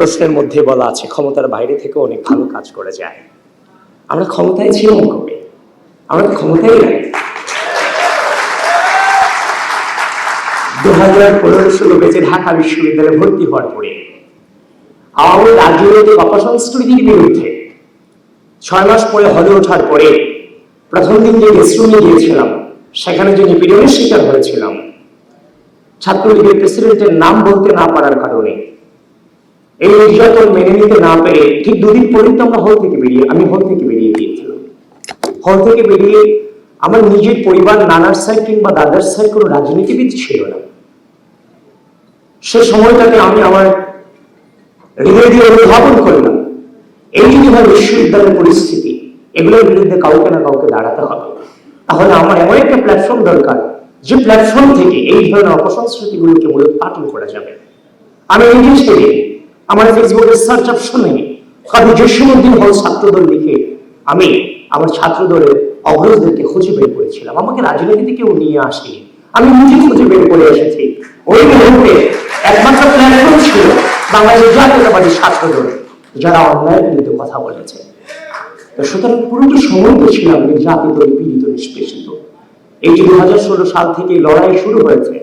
প্রশ্নের মধ্যে বলা আছে ক্ষমতার বাইরে থেকে অনেক ভালো কাজ করে যায়। আমরা ক্ষমতায় ছিলাম কবে? আমরা তো ক্ষমতায় নাই। 2015-16 বেজে ঢাকা বিশ্ববিদ্যালয়ে ভর্তি হওয়ার পরে আওয়ামী রাজনৈতিক অপসংস্কৃতির বিরুদ্ধে 6 মাস পরে হলে ওঠার পরে প্রথম দিন যে রেস্টরুমে গিয়েছিলাম, সেখানে যে নিপীড়নের শিকার হয়েছিলাম ছাত্রলীগের প্রেসিডেন্টের নাম বলতে না পারার কারণে, এই নির্যাতন মেনে নিতে না পেরে ঠিক 2 দিন পরেই তো আমি হল থেকে বেরিয়ে গিয়েছিলাম। হল থেকে বেরিয়ে আমার নিজের পরিবার, নানার সাইড কিংবা দাদার সাইড কোনো রাজনীতিবিদ ছিল না। সে সময়টাতে আমি আমার হৃদয় দিয়ে অনুধাবন করলাম, এই যদি হয় বিশ্ববিদ্যালয়ের পরিস্থিতি, এগুলোর বিরুদ্ধে কাউকে না কাউকে দাঁড়াতে হবে। তাহলে আমার এমন একটা প্ল্যাটফর্ম দরকার, যে প্ল্যাটফর্ম থেকে এই ধরনের অপসংস্কৃতিগুলোকে মূলোৎপাটন করা যাবে। আমি নিজে ছেড়ে আমার ফেসবুকের সার্চ অপশনে কাজী জসীমউদ্দিন হল ছাত্রদল লিখে আমি আমার ছাত্রদলের অগ্রজদেরকে খুঁজে বের করেছিলাম। আমাকে রাজনীতিতে কেউ নিয়ে আসেনি, আমি নিজে খুঁজে বের করে এসেছি। ওই মুহূর্তে একমাত্র প্ল্যাটফর্ম ছিল বাংলাদেশ জাতীয়তাবাদী ছাত্রদল, যারা অন্যায়ের বিরুদ্ধে কথা বলেছে। তো সুতরাং পুরোটি সময় ছিলাম নির্যাতিত, পীড়িত, নিষ্পেষিত। এই যে 2016 সাল থেকে লড়াই শুরু হয়েছে,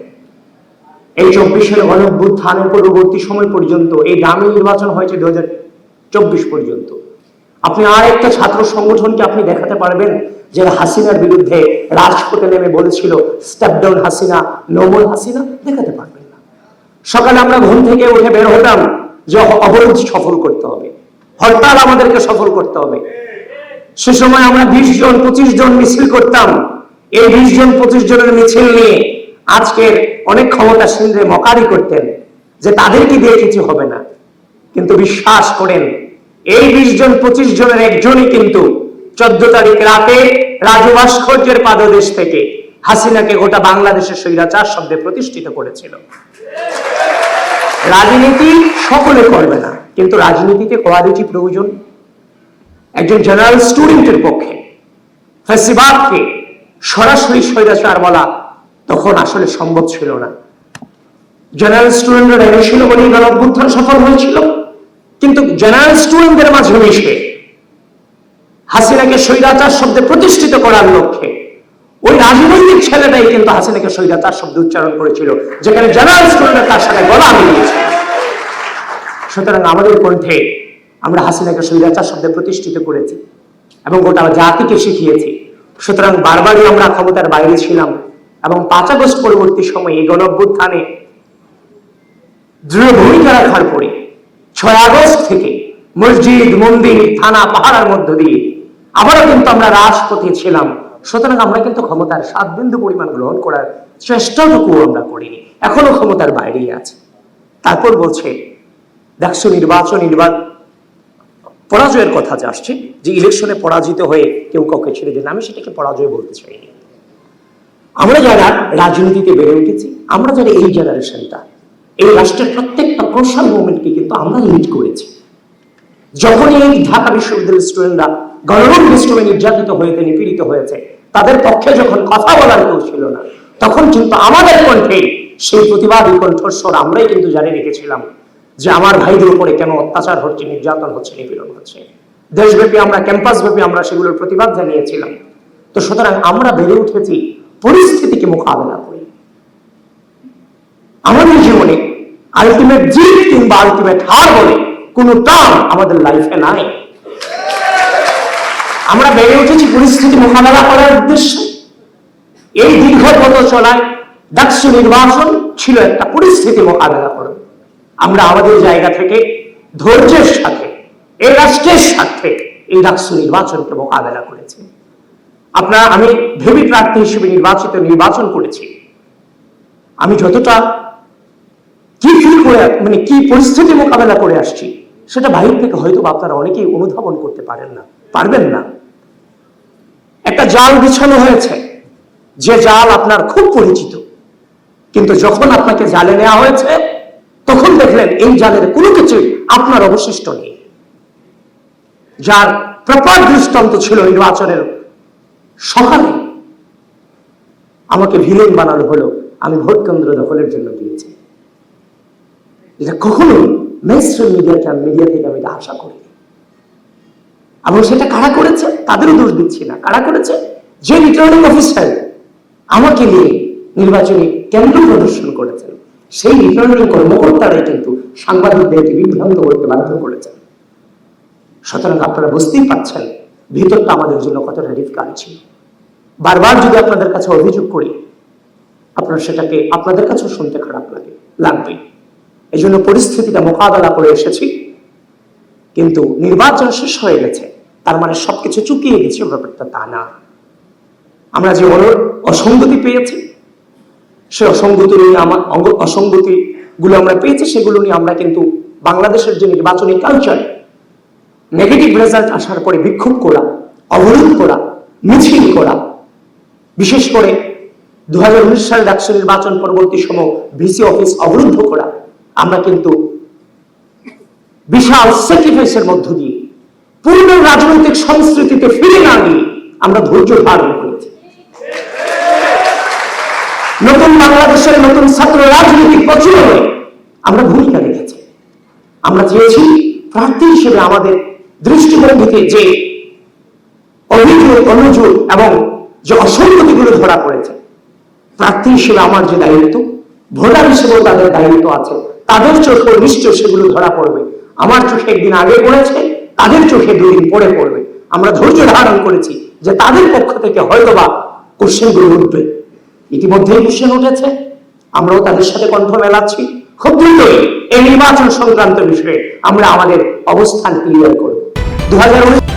এই 24-এর গণঅভ্যুত্থানের পরবর্তী সময় পর্যন্ত, এই গ্রামীণ নির্বাচন হয়েছে 2024 পর্যন্ত, আপনি আর একটা ছাত্র সংগঠনকে আপনি দেখাতে পারবেন যারা হাসিনার বিরুদ্ধে রাজপথে নেমে বলেছিল step down Hasina, no more Hasina? দেখাতে পারবেন না। সকালে আমরা ঘুম থেকে উঠে বের হতাম যে অবরোধ সফল করতে হবে, হরতাল আমাদেরকে সফল করতে হবে। সে সময় আমরা 20 জন 25 জন মিছিল করতাম। এই 20 জন 25 জনের মিছিল নিয়ে আজকের অনেক ক্ষমতাসীনদের মকারি করতেন যে তাদেরকে দিয়ে কিছু হবে না। কিন্তু বিশ্বাস করেন, এই 20 জন 25 জনের একজনই কিন্তু 14 তারিখ রাতে রাজু ভাস্কর্যের পাদদেশ থেকে হাসিনাকে গোটা বাংলাদেশের স্বৈরাচার শব্দে প্রতিষ্ঠিত করেছিল। রাজনীতি সকলে করবে না, কিন্তু রাজনীতিতে কোয়ালিটি প্রয়োজন। একজন জেনারেল স্টুডেন্টের পক্ষে ফ্যাসিবাদকে সরাসরি স্বৈরাচার বলা তখন আসলে সম্ভব ছিল না। জেনারেল স্টুডেন্টরা এনেছিল বলেই গণঅভ্যুত্থান সফল হয়েছিল, কিন্তু জেনারেল স্টুডেন্টদের মাঝে মিশে হাসিনাকে স্বৈরাচার শব্দে প্রতিষ্ঠিত করার লক্ষ্যে ওই রাজনৈতিক ছেলেটাই কিন্তু হাসিনাকে স্বৈরাচার শব্দে উচ্চারণ করেছিল, যেখানে জেনারেল স্টুডেন্টরা তার সাথে গলা মিলিয়েছে। সুতরাং আমাদের কণ্ঠে আমরা হাসিনাকে স্বৈরাচার শব্দে প্রতিষ্ঠিত করেছি এবং গোটা জাতিকে শিখিয়েছি। সুতরাং বারবারই আমরা ক্ষমতার বাইরে ছিলাম এবং 5 আগস্ট পরবর্তী সময়ে এই গণঅভ্যুত্থানে দৃঢ় ভূমিকা রাখার পরে 6 আগস্ট থেকে মসজিদ, মন্দির, থানা, পাহাড়ের মধ্য দিয়ে আবারও কিন্তু আমরা রাজপথে ছিলাম। সুতরাং আমরা কিন্তু ক্ষমতার 7 বিন্দু পরিমাণ গ্রহণ করার চেষ্টাটুকু আমরা করিনি, এখনো ক্ষমতার বাইরেই আছে। তারপর বলছে ডাকসু নির্বাচন পরাজয়ের কথা আসছে, যে ইলেকশনে পরাজিত হয়ে কেউ কাউকে ছেড়ে দেন, আমি সেটাকে পরাজয় বলতে চাইনি। আমরা যারা রাজনীতিতে বেড়ে উঠেছি, আমরা যারা এই জেনারেশনটা, এই রাষ্ট্রের প্রত্যেকটা ক্রুশাল মোমেন্টকে কিন্তু আমরা লিড করেছি। যখন এই ঢাকা বিশ্ববিদ্যালয়ের স্টুডেন্টরা গণরূপ বিশ্বমে নির্যাতিত হয়েছে, নিপীড়িত হয়েছে, তাদের পক্ষে যখন কথা বলার কেউ ছিল না, তখন কিন্তু আমাদের কণ্ঠে সেই প্রতিবাদী কণ্ঠস্বর আমরাই কিন্তু জারি রেখেছিলাম যে আমার ভাইদের উপরে কেন অত্যাচার হচ্ছে, নির্যাতন হচ্ছে, নিপীড়ন হচ্ছে। দেশব্যাপী আমরা, ক্যাম্পাসব্যাপী আমরা সেগুলোর প্রতিবাদ জানিয়েছিলাম। তো সুতরাং আমরা বেড়ে উঠেছি পরিস্থিতিকে মোকাবেলা করে। আমাদের জীবনে আলটিমেট জিত কিংবা আলটিমেট হার বলে কোনো টার্ম আমাদের লাইফে নাই। আমরা বেড়ে উঠেছি পরিস্থিতি মোকাবেলা করার উদ্দেশ্যে। এই দীর্ঘ পথ চলায় ডাকসু নির্বাচন ছিল একটা পরিস্থিতি মোকাবেলা করা। আমরা আমাদের জায়গা থেকে ধৈর্যের সাথে এই রাষ্ট্রের সাথে এই ডাকসু নির্বাচনকে মোকাবেলা করেছি। আমি ভেবি প্রার্থী হিসেবে নির্বাচন করেছি। আমি যতটা কি ফিল করে, মানে কি পরিস্থিতি মোকাবেলা করে আসছি, সেটা বাইরে থেকে হয়তো আপনারা অনেকেই অনুধাবন করতে পারবেন না। একটা জাল বিছানো হয়েছে, যে জাল আপনার খুব পরিচিত, কিন্তু যখন আপনাকে জালে নেওয়া হয়েছে তখন দেখলেন এই জালের কোনো কিছু আপনার অবশিষ্ট নেই। যার প্রপার দৃষ্টান্ত ছিল নির্বাচনের সকালে আমাকে ভিলেন বানানো হলো, আমি ভোট কেন্দ্র দখলের জন্য দিয়েছি। যেটা কখনোই মেইনস্ট্রিম মিডিয়া থেকে আমি এটা আশা করি। এবং সেটা কারা করেছে তাদেরও দোষ দিচ্ছি না, কারা করেছে, যে রিটার্নিং অফিসার আমাকে নিয়ে নির্বাচনী কেন্দ্র প্রদর্শন করেছেন, সেই রিটার্নিং কর্মকর্তারাই কিন্তু সাংবাদিকদেরকে বিভ্রান্ত করতে বাধ্য করেছেন। সুতরাং আপনারা বুঝতেই পারছেন ভিতরটা আমাদের জন্য কতটা ডিফিকাল্ট ছিল। বারবার যদি আপনাদের কাছে অভিযোগ করি, আপনারা সেটাকে আপনাদের কাছেও শুনতে খারাপ লাগবে। এই জন্য পরিস্থিতিটা মোকাবেলা করে এসেছি। কিন্তু নির্বাচন শেষ হয়ে গেছে তার মানে সবকিছু চুকিয়ে গেছে, ব্যাপারটা তা না। আমরা যে অসঙ্গতি পেয়েছি, সে অসঙ্গতি গুলো আমরা পেয়েছি, সেগুলো নিয়ে আমরা কিন্তু বাংলাদেশের যে নির্বাচনী কালচার, নেগেটিভ রেজাল্ট আসার পরে বিক্ষোভ করা, অবরোধ করা, মিছিল করা, বিশেষ করে 2019 সালের ডাকসু নির্বাচন পরবর্তী সময় ভিসি অফিস অবরুদ্ধ করা, আমরা কিন্তু বিশাল স্যাক্রিফাইসের মধ্য দিয়ে পূর্ণ রাজনৈতিক সংস্কৃতিতে ফিরে না গিয়ে আমরা ধৈর্য ধারণ করেছি। নতুন বাংলাদেশের নতুন ছাত্র রাজনৈতিক প্রচলনে আমরা ভূমিকা রেখেছি। আমরা চেয়েছি প্রার্থী হিসেবে আমাদের দৃষ্টিভঙ্গিতে যে অভিযোগ, অনুযোগ এবং যে অসঙ্গতিগুলো ধরা পড়েছে, প্রার্থী হিসেবে আমার যে দায়িত্ব, ভোটার হিসেবেও তাদের দায়িত্ব আছে, তাদের চোখে নিশ্চয় সেগুলো ধরা পড়বে। আমার চোখে একদিন আগে পড়েছে, তাদের চোখে 2 দিন পরে পড়বে। আমরা ধৈর্য ধারণ করেছি যে তাদের পক্ষ থেকে হয়তোবা কোশ্চেনগুলো উঠবে। ইতিমধ্যেই কোশ্চেন উঠেছে, আমরাও তাদের সাথে কণ্ঠ মেলাচ্ছি। খুব দ্রুতই এই নির্বাচন সংক্রান্ত বিষয়ে আমরা আমাদের অবস্থান ক্লিয়ার করব। 2019